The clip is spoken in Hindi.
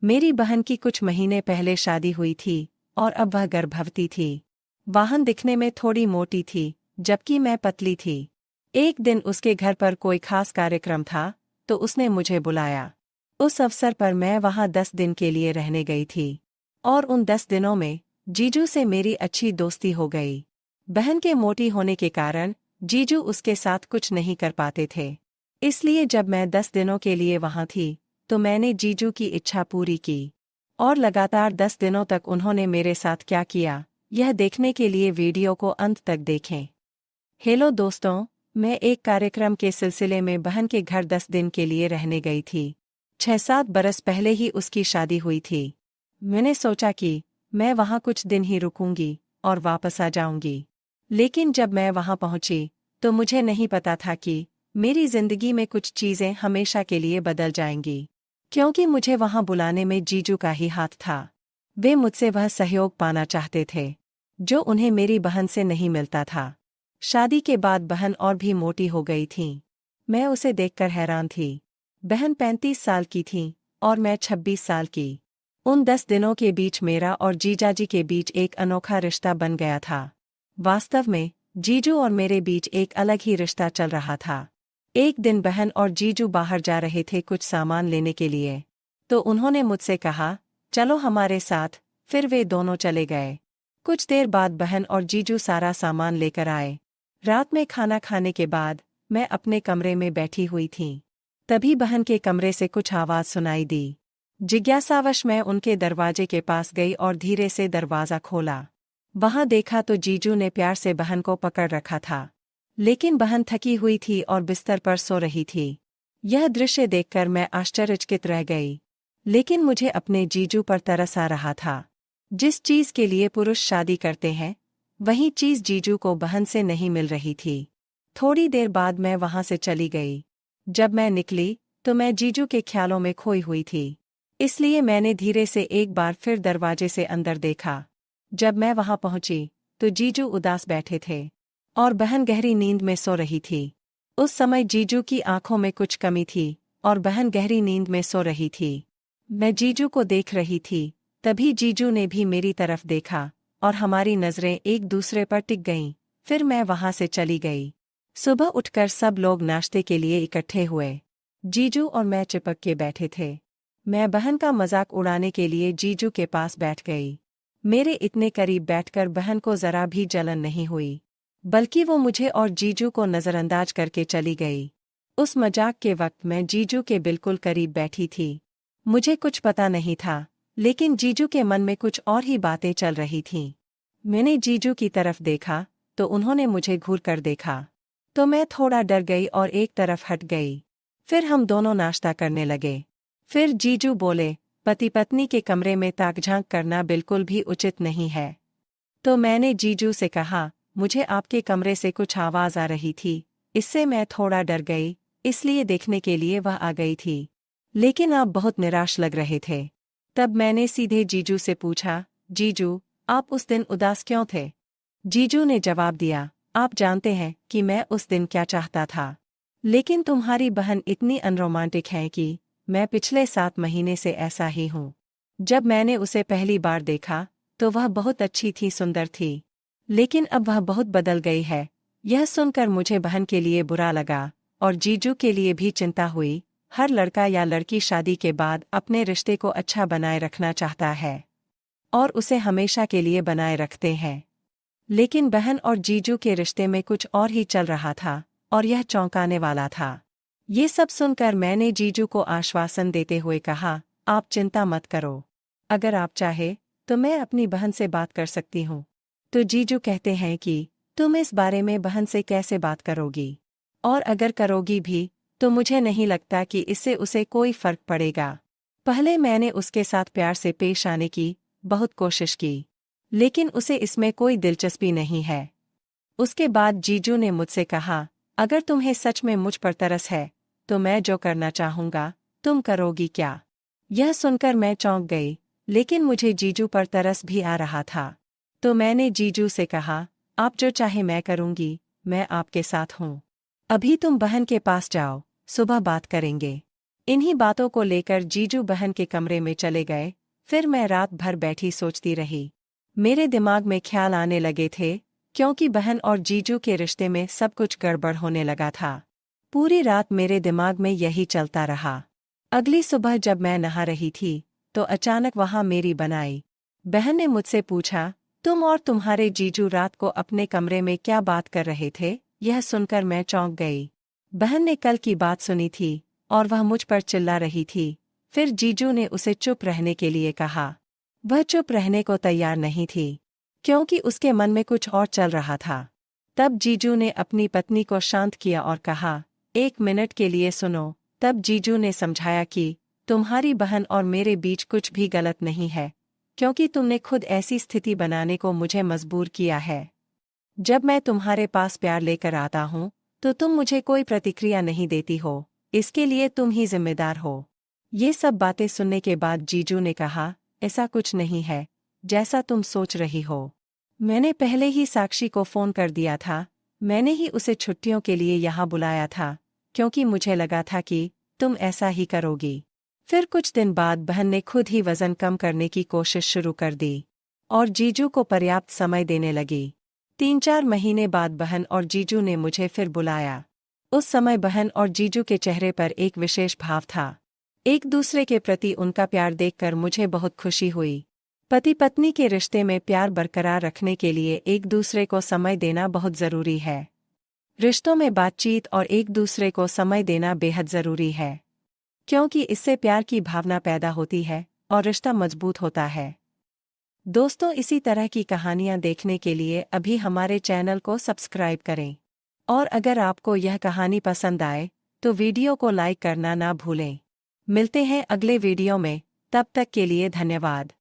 मेरी बहन की कुछ महीने पहले शादी हुई थी और अब वह गर्भवती थी। वाहन दिखने में थोड़ी मोटी थी, जबकि मैं पतली थी। एक दिन उसके घर पर कोई खास कार्यक्रम था, तो उसने मुझे बुलाया। उस अवसर पर मैं वहां 10 दिन के लिए रहने गई थी। और उन 10 दिनों में जीजू से मेरी अच्छी दोस्ती हो गई। बहन के मोटी होने के कारण जीजू उसके साथ कुछ नहीं कर पाते थे। इसलिए जब मैं 10 दिनों के लिए वहां थी, तो मैंने जीजू की इच्छा पूरी की। और लगातार 10 दिनों तक उन्होंने मेरे साथ क्या किया, यह देखने के लिए वीडियो को अंत तक देखें। हेलो दोस्तों, मैं एक कार्यक्रम के सिलसिले में बहन के घर 10 दिन के लिए रहने गई थी। 6-7 बरस पहले ही उसकी शादी हुई थी। मैंने सोचा कि मैं वहां कुछ दिन ही रुकूंगी और वापस आ जाऊंगी। लेकिन जब मैं वहां पहुंची, तो मुझे नहीं पता था कि मेरी जिंदगी में कुछ चीजें हमेशा के लिए बदल जाएंगी। क्योंकि मुझे वहां बुलाने में जीजू का ही हाथ था। वे मुझसे वह सहयोग पाना चाहते थे, जो उन्हें मेरी बहन से नहीं मिलता था। शादी के बाद बहन और भी मोटी हो गई थी। मैं उसे देखकर हैरान थी। बहन 35 साल की थी और मैं 26 साल की। उन 10 दिनों के बीच मेरा और जीजाजी के बीच एक अनोखा रिश्ता बन गया था। वास्तव में जीजू और मेरे बीच एक अलग ही रिश्ता चल रहा था। एक दिन बहन और जीजू बाहर जा रहे थे कुछ सामान लेने के लिए। तो उन्होंने मुझसे कहा, चलो हमारे साथ। फिर वे दोनों चले गए। कुछ देर बाद बहन और जीजू सारा सामान लेकर आए। रात में खाना खाने के बाद मैं अपने कमरे में बैठी हुई थी। तभी बहन के कमरे से कुछ आवाज सुनाई दी। जिज्ञासावश मैं उनके दरवाजे के पास गई और धीरे से दरवाजा खोला। वहां देखा तो जीजू ने प्यार से बहन को पकड़ रखा था। लेकिन बहन थकी हुई थी और बिस्तर पर सो रही थी। यह दृश्य देखकर मैं आश्चर्यचकित रह गई। लेकिन मुझे अपने जीजू पर तरस आ रहा था। जिस चीज के लिए पुरुष शादी करते हैं, वही चीज जीजू को बहन से नहीं मिल रही थी। थोड़ी देर बाद मैं वहां से चली गई। जब मैं निकली, तो मैं जीजू के ख्यालों में खोई हुई थी। इसलिए मैंने धीरे से एक बार फिर दरवाजे से अंदर देखा। जब मैं वहां पहुंची, तो जीजू उदास बैठे थे और बहन गहरी नींद में सो रही थी। उस समय जीजू की आंखों में कुछ कमी थी और बहन गहरी नींद में सो रही थी। मैं जीजू को देख रही थी। तभी जीजू ने भी मेरी तरफ देखा और हमारी नजरें एक दूसरे पर टिक गईं। फिर मैं वहां से चली गई। सुबह उठकर सब लोग नाश्ते के लिए इकट्ठे हुए। जीजू और मैं चिपक के बैठे थे। मैं बहन का मजाक उड़ाने के लिए जीजू के पास बैठ गई। मेरे इतने करीब बैठकर बहन को जरा भी जलन नहीं हुई, बल्कि वो मुझे और जीजू को नजरअंदाज करके चली गई। उस मजाक के वक्त मैं जीजू के बिल्कुल करीब बैठी थी। मुझे कुछ पता नहीं था, लेकिन जीजू के मन में कुछ और ही बातें चल रही थीं। मैंने जीजू की तरफ देखा, तो उन्होंने मुझे घूर कर देखा। तो मैं थोड़ा डर गई और एक तरफ हट गई। फिर हम दोनों नाश्ता करने लगे। फिर जीजू बोले, पति पत्नी के कमरे में ताक-झांक करना बिल्कुल भी उचित नहीं है। तो मैंने जीजू से कहा, मुझे आपके कमरे से कुछ आवाज आ रही थी। इससे मैं थोड़ा डर गई, इसलिए देखने के लिए वह आ गई थी। लेकिन आप बहुत निराश लग रहे थे। तब मैंने सीधे जीजू से पूछा, जीजू, आप उस दिन उदास क्यों थे? जीजू ने जवाब दिया, आप जानते हैं कि मैं उस दिन क्या चाहता था। लेकिन तुम्हारी बहन इतनी अनरोमांटिक है कि मैं पिछले 7 महीने से ऐसा ही हूँ। जब मैंने उसे पहली बार देखा, तो वह बहुत अच्छी थी, सुंदर थी। लेकिन अब वह बहुत बदल गई है। यह सुनकर मुझे बहन के लिए बुरा लगा और जीजू के लिए भी चिंता हुई। हर लड़का या लड़की शादी के बाद अपने रिश्ते को अच्छा बनाए रखना चाहता है और उसे हमेशा के लिए बनाए रखते हैं। लेकिन बहन और जीजू के रिश्ते में कुछ और ही चल रहा था और यह चौंकाने वाला था। ये सब सुनकर मैंने जीजू को आश्वासन देते हुए कहा, आप चिंता मत करो। अगर आप चाहे तो मैं अपनी बहन से बात कर सकती हूँ। तो जीजू कहते हैं कि तुम इस बारे में बहन से कैसे बात करोगी? और अगर करोगी भी, तो मुझे नहीं लगता कि इससे उसे कोई फर्क पड़ेगा। पहले मैंने उसके साथ प्यार से पेश आने की बहुत कोशिश की, लेकिन उसे इसमें कोई दिलचस्पी नहीं है। उसके बाद जीजू ने मुझसे कहा, अगर तुम्हें सच में मुझ पर तरस है, तो मैं जो करना चाहूँगा, तुम करोगी क्या? यह सुनकर मैं चौंक गई, लेकिन मुझे जीजू पर तरस भी आ रहा था। तो मैंने जीजू से कहा, आप जो चाहे मैं करूँगी, मैं आपके साथ हूँ। अभी तुम बहन के पास जाओ, सुबह बात करेंगे। इन्हीं बातों को लेकर जीजू बहन के कमरे में चले गए। फिर मैं रात भर बैठी सोचती रही। मेरे दिमाग में ख्याल आने लगे थे, क्योंकि बहन और जीजू के रिश्ते में सब कुछ गड़बड़ होने लगा था। पूरी रात मेरे दिमाग में यही चलता रहा। अगली सुबह जब मैं नहा रही थी, तो अचानक वहां मेरी बनाई बहन ने मुझसे पूछा, तुम और तुम्हारे जीजू रात को अपने कमरे में क्या बात कर रहे थे? यह सुनकर मैं चौंक गई। बहन ने कल की बात सुनी थी और वह मुझ पर चिल्ला रही थी। फिर जीजू ने उसे चुप रहने के लिए कहा। वह चुप रहने को तैयार नहीं थी, क्योंकि उसके मन में कुछ और चल रहा था। तब जीजू ने अपनी पत्नी को शांत किया और कहा, 1 मिनट के लिए सुनो। तब जीजू ने समझाया कि तुम्हारी बहन और मेरे बीच कुछ भी गलत नहीं है, क्योंकि तुमने खुद ऐसी स्थिति बनाने को मुझे मजबूर किया है। जब मैं तुम्हारे पास प्यार लेकर आता हूँ, तो तुम मुझे कोई प्रतिक्रिया नहीं देती हो। इसके लिए तुम ही जिम्मेदार हो। ये सब बातें सुनने के बाद जीजू ने कहा, ऐसा कुछ नहीं है जैसा तुम सोच रही हो। मैंने पहले ही साक्षी को फोन कर दिया था। मैंने ही उसे छुट्टियों के लिए यहाँ बुलाया था, क्योंकि मुझे लगा था कि तुम ऐसा ही करोगी। फिर कुछ दिन बाद बहन ने खुद ही वजन कम करने की कोशिश शुरू कर दी और जीजू को पर्याप्त समय देने लगी। 3-4 महीने बाद बहन और जीजू ने मुझे फिर बुलाया। उस समय बहन और जीजू के चेहरे पर एक विशेष भाव था। एक दूसरे के प्रति उनका प्यार देखकर मुझे बहुत खुशी हुई। पति पत्नी के रिश्ते में प्यार बरकरार रखने के लिए एक दूसरे को समय देना बहुत जरूरी है। रिश्तों में बातचीत और एक दूसरे को समय देना बेहद जरूरी है, क्योंकि इससे प्यार की भावना पैदा होती है और रिश्ता मजबूत होता है। दोस्तों, इसी तरह की कहानियाँ देखने के लिए अभी हमारे चैनल को सब्सक्राइब करें। और अगर आपको यह कहानी पसंद आए, तो वीडियो को लाइक करना ना भूलें। मिलते हैं अगले वीडियो में, तब तक के लिए धन्यवाद।